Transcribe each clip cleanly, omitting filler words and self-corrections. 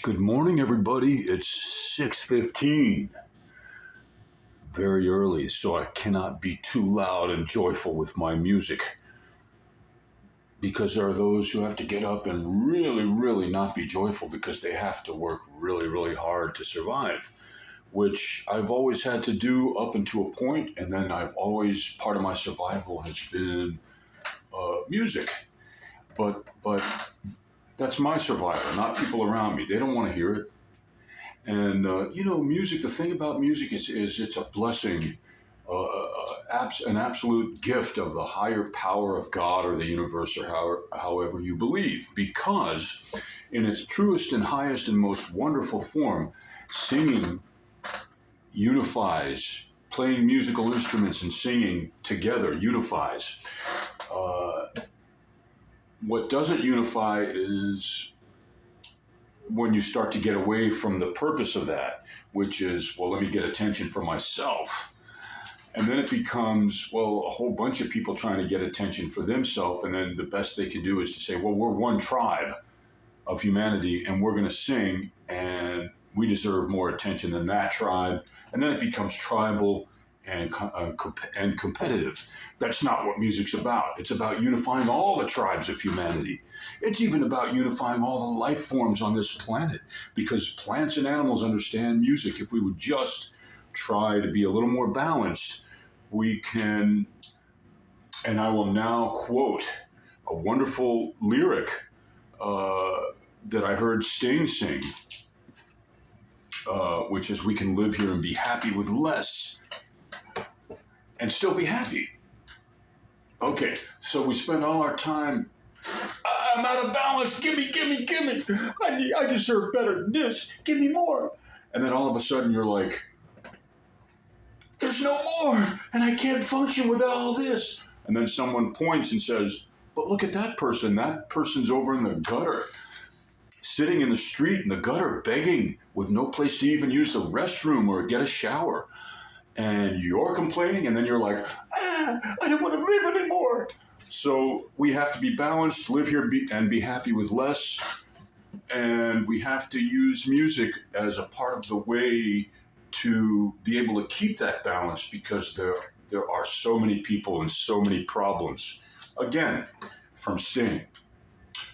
Good morning, everybody. It's 6:15. Very early, so I cannot be too loud and joyful with my music. Because there are those who have to get up and really not be joyful because they have to work really hard to survive, which I've always had to do up until a point, and then part of my survival has been music. But that's my survival, not people around me. They don't want to hear it. And, music, the thing about music is it's a blessing, an absolute gift of the higher power of God or the universe or however you believe. Because in its truest and highest and most wonderful form, singing unifies. Playing musical instruments and singing together unifies. What doesn't unify is when you start to get away from the purpose of that, which is, well, let me get attention for myself. And then it becomes, well, a whole bunch of people trying to get attention for themselves. And then the best they can do is to say, well, we're one tribe of humanity and we're going to sing and we deserve more attention than that tribe. And then it becomes tribal and competitive. That's not what music's about. It's about unifying all the tribes of humanity. It's even about unifying all the life forms on this planet, because plants and animals understand music. If we would just try to be a little more balanced, we can. And I will now quote a wonderful lyric that I heard Sting sing, which is, we can live here and be happy with less and still be happy. Okay, so we spend all our time, I'm out of balance, give me. I deserve better than this, give me more. And then all of a sudden you're like, there's no more, and I can't function without all this. And then someone points and says, but look at that person. That person's over in the gutter, sitting in the street in the gutter, begging with no place to even use the restroom or get a shower. And you're complaining, and then you're like, I don't want to live anymore. So we have to be balanced, live here and be happy with less. And we have to use music as a part of the way to be able to keep that balance, because there are so many people and so many problems. Again, from Sting.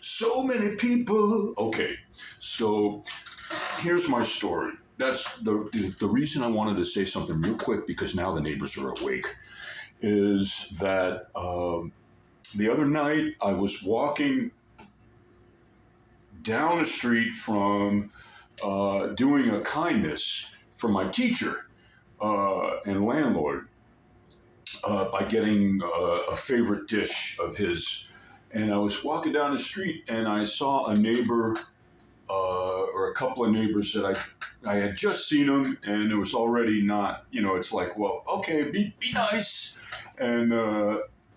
So many people. Okay, so here's my story. That's the reason I wanted to say something real quick, because now the neighbors are awake, is that the other night I was walking down the street from doing a kindness for my teacher and landlord by getting a favorite dish of his. And I was walking down the street and I saw a neighbor or a couple of neighbors that I had just seen them, and it was already not, it's like, well, okay, be nice. And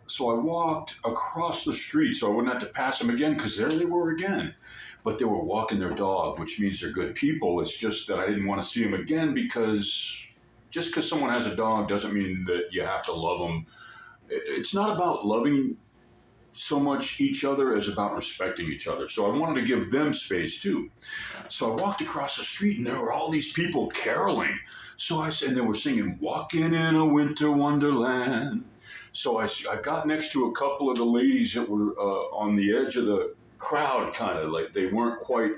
so I walked across the street so I wouldn't have to pass them again, because there they were again. But they were walking their dog, which means they're good people. It's just that I didn't want to see them again, because just because someone has a dog doesn't mean that you have to love them. It's not about loving so much each other as about respecting each other. So I wanted to give them space too. So I walked across the street and there were all these people caroling. So I said, and they were singing, walking in a winter wonderland. So I got next to a couple of the ladies that were on the edge of the crowd, kind of like they weren't quite,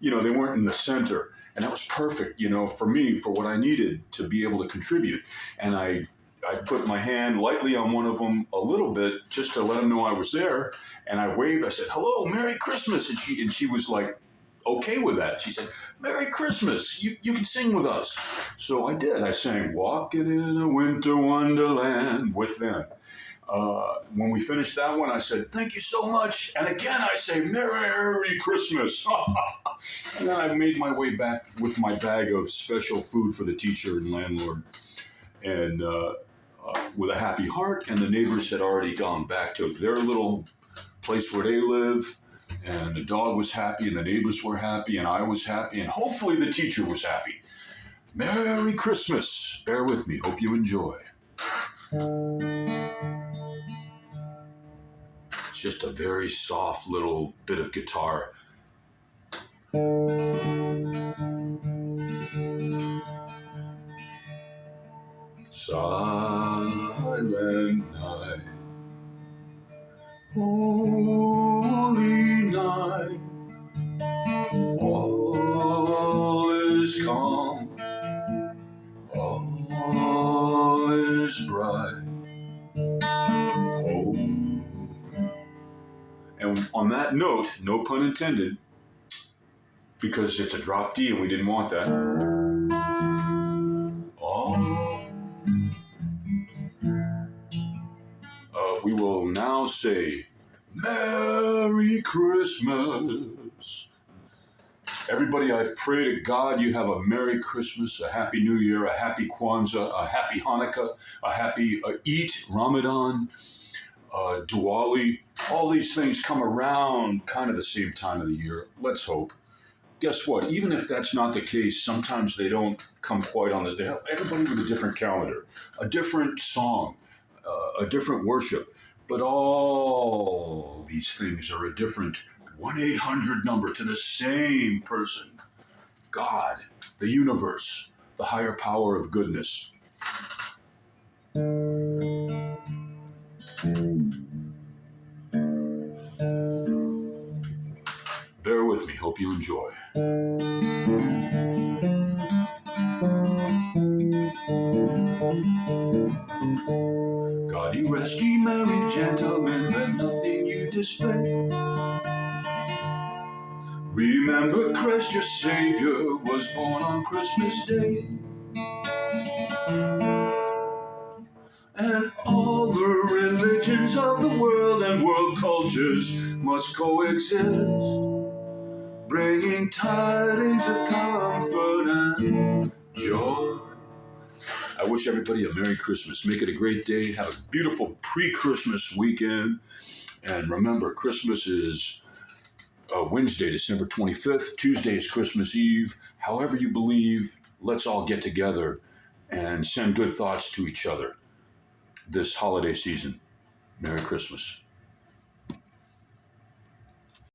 they weren't in the center. And that was perfect, for me, for what I needed to be able to contribute. And I put my hand lightly on one of them a little bit just to let them know I was there. And I waved. I said, hello, Merry Christmas. And she was like, okay with that. She said, Merry Christmas. You can sing with us. So I did. I sang Walking in a Winter Wonderland with them. When we finished that one, I said, thank you so much. And again, I say, Merry Christmas. And then I made my way back with my bag of special food for the teacher and landlord. And with a happy heart, and the neighbors had already gone back to their little place where they live, and the dog was happy, and the neighbors were happy, and I was happy, and hopefully the teacher was happy. Merry Christmas. Bear with me. Hope you enjoy. It's just a very soft little bit of guitar Silent night, holy night, all is calm, all is bright. Oh. And on that note, no pun intended, because it's a drop D and we didn't want that. We will now say, Merry Christmas. Everybody, I pray to God you have a Merry Christmas, a Happy New Year, a Happy Kwanzaa, a Happy Hanukkah, a Happy Eid, Ramadan, Diwali. All these things come around kind of the same time of the year. Let's hope. Guess what? Even if that's not the case, sometimes they don't come quite on this. They have everybody with a different calendar, a different song, a different worship. But all these things are a different 1-800 number to the same person. God, the universe, the higher power of goodness. Bear with me. Hope you enjoy. God, you rest ye merry gentlemen, let nothing you display. Remember Christ your Savior was born on Christmas Day. And all the religions of the world and world cultures must coexist, bringing tidings of comfort and joy. I wish everybody a Merry Christmas. Make it a great day. Have a beautiful pre-Christmas weekend. And remember, Christmas is Wednesday, December 25th. Tuesday is Christmas Eve. However you believe, let's all get together and send good thoughts to each other this holiday season. Merry Christmas.